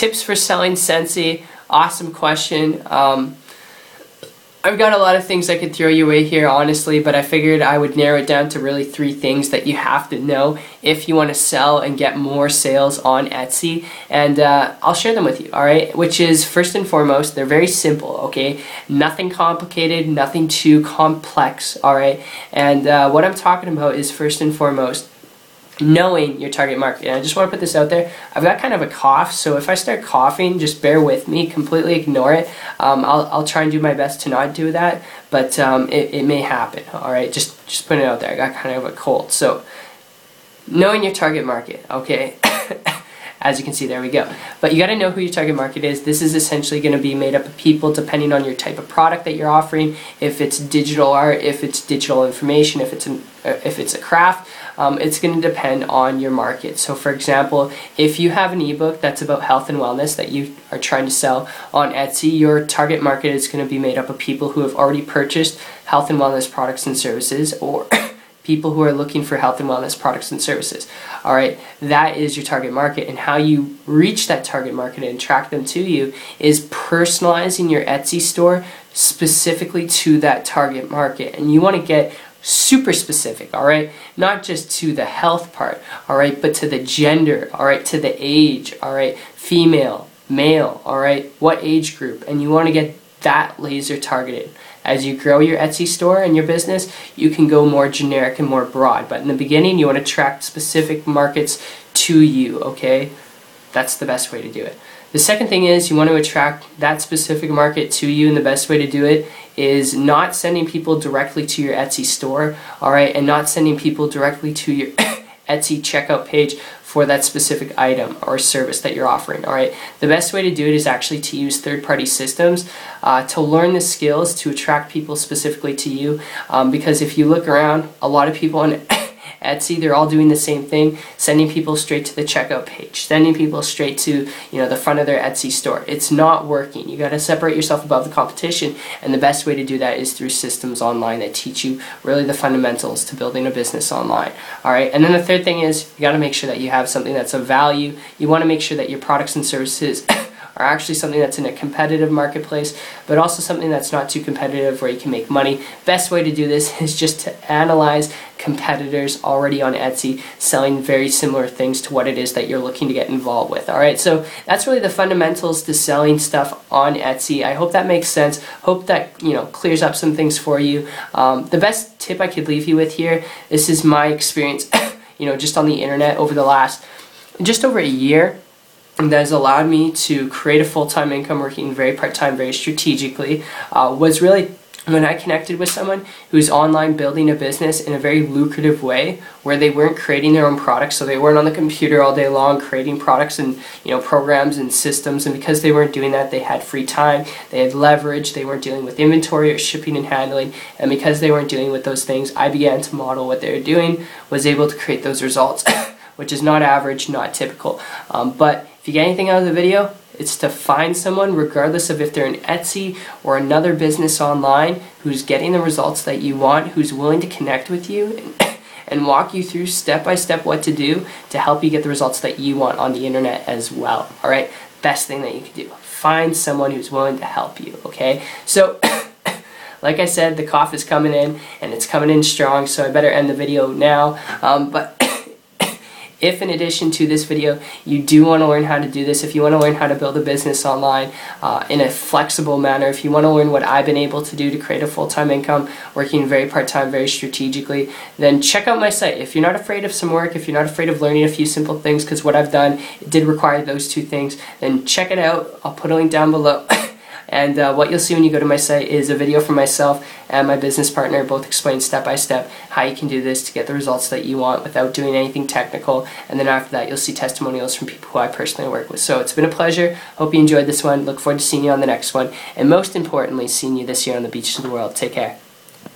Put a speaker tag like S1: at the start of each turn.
S1: tips for selling Scentsy. Awesome question. I've got a lot of things I could throw your way here, honestly, but I figured I would narrow it down to really 3 things that you have to know if you want to sell and get more sales on Etsy, and I'll share them with you, alright? Which is, first and foremost, they're very simple, okay? Nothing complicated, nothing too complex, alright? And what I'm talking about is, first and foremost, knowing your target market. And I just want to put this out there. I've got kind of a cough, so if I start coughing, just bear with me. Completely ignore it. I'll try and do my best to not do that, but it may happen. All right, just putting it out there. I got kind of a cold. So knowing your target market. Okay. As you can see, there we go. But you got to know who your target market is. This is essentially going to be made up of people depending on your type of product that you're offering. If it's digital art, if it's digital information, if it's a craft, it's going to depend on your market. So for example, if you have an ebook that's about health and wellness that you are trying to sell on Etsy, your target market is going to be made up of people who have already purchased health and wellness products and services, or people who are looking for health and wellness products and services. Alright, that is your target market, and how you reach that target market and attract them to you is personalizing your Etsy store specifically to that target market. And you want to get super specific, alright? Not just to the health part, alright, but to the gender, alright, to the age, alright, female, male, alright, what age group, and you want to get that laser targeted. As you grow your Etsy store and your business, you can go more generic and more broad, but in the beginning you want to attract specific markets to you, okay? That's the best way to do it. The second thing is you want to attract that specific market to you, and the best way to do it is not sending people directly to your Etsy store, alright, and not sending people directly to your Etsy checkout page for that specific item or service that you're offering, alright? The best way to do it is actually to use third-party systems to learn the skills to attract people specifically to you, because if you look around, a lot of people on Etsy, they're all doing the same thing, sending people straight to the checkout page, sending people straight to, the front of their Etsy store. It's not working. You got to separate yourself above the competition, and the best way to do that is through systems online that teach you really the fundamentals to building a business online. All right, and then the third thing is you got to make sure that you have something that's of value. You want to make sure that your products and services are actually something that's in a competitive marketplace, but also something that's not too competitive where you can make money. Best way to do this is just to analyze competitors already on Etsy selling very similar things to what it is that you're looking to get involved with. Alright, so that's really the fundamentals to selling stuff on Etsy. I hope that makes sense. Hope that clears up some things for you. The best tip I could leave you with here, this is my experience just on the internet over the last just over a year. And that has allowed me to create a full-time income working very part-time, very strategically, was really when I connected with someone who's online building a business in a very lucrative way, where they weren't creating their own products, so they weren't on the computer all day long creating products and programs and systems, and because they weren't doing that, they had free time, they had leverage, they weren't dealing with inventory or shipping and handling, and because they weren't dealing with those things, I began to model what they were doing, was able to create those results, which is not average, not typical, but if you get anything out of the video, it's to find someone, regardless of if they're an Etsy or another business online, who's getting the results that you want, who's willing to connect with you and walk you through step by step what to do to help you get the results that you want on the internet as well. Alright, best thing that you can do. Find someone who's willing to help you, okay? So, like I said, the cough is coming in, and it's coming in strong, so I better end the video now. But if in addition to this video you do want to learn how to do this, if you want to learn how to build a business online in a flexible manner, if you want to learn what I've been able to do to create a full-time income working very part-time, very strategically, then check out my site. If you're not afraid of some work, if you're not afraid of learning a few simple things, because what I've done, it did require those 2 things, then check it out. I'll put a link down below. And what you'll see when you go to my site is a video from myself and my business partner, both explain step by step how you can do this to get the results that you want without doing anything technical. And then after that, you'll see testimonials from people who I personally work with. So it's been a pleasure. Hope you enjoyed this one. Look forward to seeing you on the next one. And most importantly, seeing you this year on the beaches of the world. Take care.